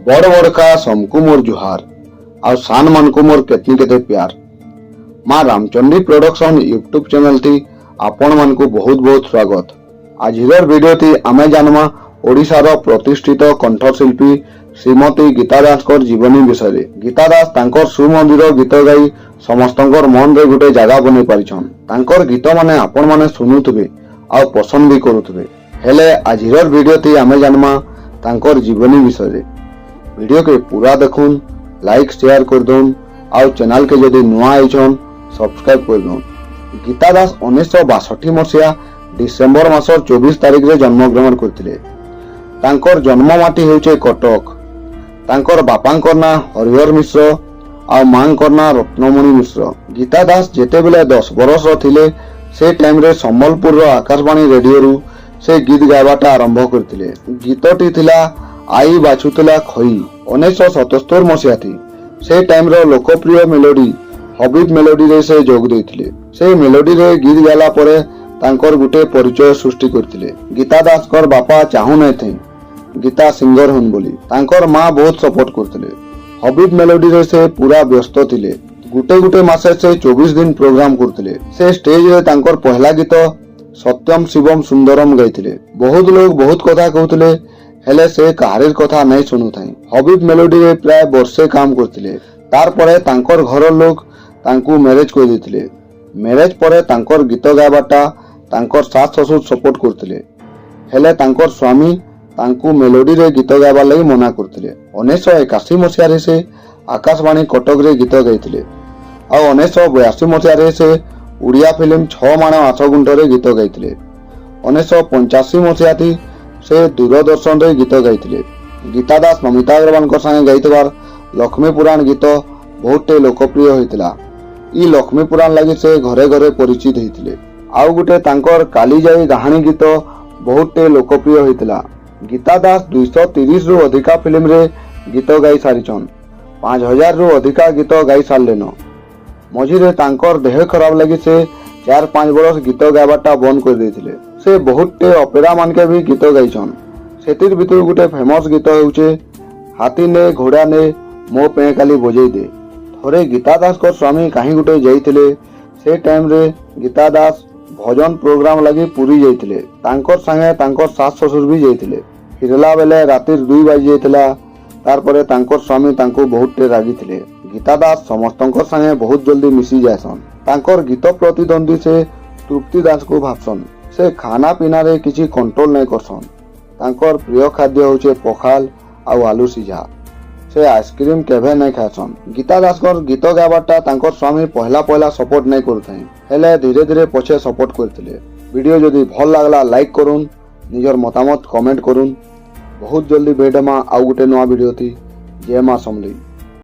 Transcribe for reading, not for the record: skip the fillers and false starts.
बड़ बड़का समकु मोर जुहार और सान मन को मोर केतनी केते प्यार। मां रामचंडी प्रोडक्शन यूट्यूब चैनल थी आपण मन को बहुत बहुत स्वागत। आज वीडियो थी आमे जानमा ओडिशार प्रतिष्ठित कंठशिल्पी श्रीमती गीता दास जीवनी विषय रे। गीता दास तांकर सुमंदिर गीत गाई समस्तंकर मन रे गोटे जगह बने पारिछन। तांकर गीत माने आपण माने सुनुथबे आ पसंद भी करुथबे। हेले आज वीडियो थी आमे जानमा तांकर जीवनी विषय रे। वीडियो के पूरा देखुन, लाइक शेयर कर दउन आउ चैनल के जदि नुआ आइछन सब्सक्राइब कर दउन। गीता दास 1962 मसिया डिसेंबर मास 24 तारिख रे जन्म ग्रहण करथिले। तांकर जन्म माटी हेउचे कटक। तांकर बापांकर ना हरिहर मिश्र आ मांकर ना रत्नमणि मिश्र। गीता दास जेते बेले 10 बरस थिले से टाइम रे संबलपुर रो आकाशवाणी रेडियो रु से गीत गावाटा आरंभ करथिले। गीतटी थिला आई बाछुतला खई। 1977 मसिया थी से टाइम रो लोकप्रिय मेलोडी हबीब मेलोडी रे से जोग देथिले। से मेलोडी रे गीत गाला परे तांकर गुटे परिचय सृष्टि करथिले। गीता दास कर बापा चाहू नै थे गीता सिंगर हुन बोली। तांकर मां बहुत सपोर्ट करथिले। हबीब मेलोडी रे से पूरा व्यस्त थिले। गुटे गुटे मासे से 24 दिन प्रोग्राम करथिले। से स्टेज रे तांकर पहला गीत सत्यम शिवम सुंदरम गाइथिले। बहुत लोग बहुत कथा कहउथिले हेले से कहारीर कथा नहीं सुनुथाई। हबीब मेलोडी रे प्राय वर्षे काम करथिले। तार परे तांकर घर लोग तांकू मैरिज कर देथिले। मैरिज परे तांकर गीत गाबाटा तांकर सास ससुर सपोर्ट करथिले। हेले तांकर स्वामी तांकू मेलोडी रे गीत गाबा लई मना करथिले। 1981 मसिया रे से आकाशवाणी कटक रे गीत गाइथिले आ 1982 मसिया रे से उड़िया फिल्म 6 माण 8 गुंठ रे गीत गाइथिले। 1985 मसिया थी से दूरदर्शन रे गीत गाइथिले। गीता दास नमिता अग्रवाल को संगे गाइतबार लक्ष्मी पुराण गीत बहुत लोकप्रिय होइतिला। ई लक्ष्मी पुराण लागि से घरे घरे परिचित होइतिले। आउ गुटे तांकर काली जाई कहानी गीत बहुत लोकप्रिय होइतिला। गीता दास 230 रु अधिका फिल्म रे गीत गाई सारिछन। 5000 रु अधिका गीत गाई सारलेन। मझिरे तांकर देह खराब लागि से 4-5 बरस गीत गाबाटा बंद कर देथिले। से बहुत ऑपेरा मान के भी गीत गाइछन। सेतिर भितर गुटे फेमस गीत होउचे हाथी ने घोड़ा ने मो पे काली बजै दे। थोरे गीता दास को स्वामी काहे गुटे जाइथिले। से टाइम रे गीता दास भजन प्रोग्राम लागि पुरी जाइथिले। तांकर संगे तांकर सास ससुर भी जाइथिले। फिरला बेले रातिर 2 बजे जाइथिला। तार परे तांकर स्वामी तांको बहुत रागिथिले। गीता दास समस्तंकर संगे बहुत जल्दी मिसी जायसन। तांकर गीत प्रतिद्वंदी से तृप्ति दास को भाबसन। से खाना पीना रे किछि कंट्रोल नहीं करसन। तांकर प्रिय खाद्य होचे पखाल आउ आलू सिझा। से आइसक्रीम केभे नहीं खासन। गीता दास कर गीत गाबाटा तांकर स्वामी पहला सपोर्ट नहीं करथाई हेले धीरे धीरे पछे सपोर्ट करथिले। वीडियो जदि भल लागला लाइक करूँ, निजर मतामत कमेंट करूँ। बहुत जल्दी भेटमा आउ गुटे नवा वीडियो थी। जय मां समली।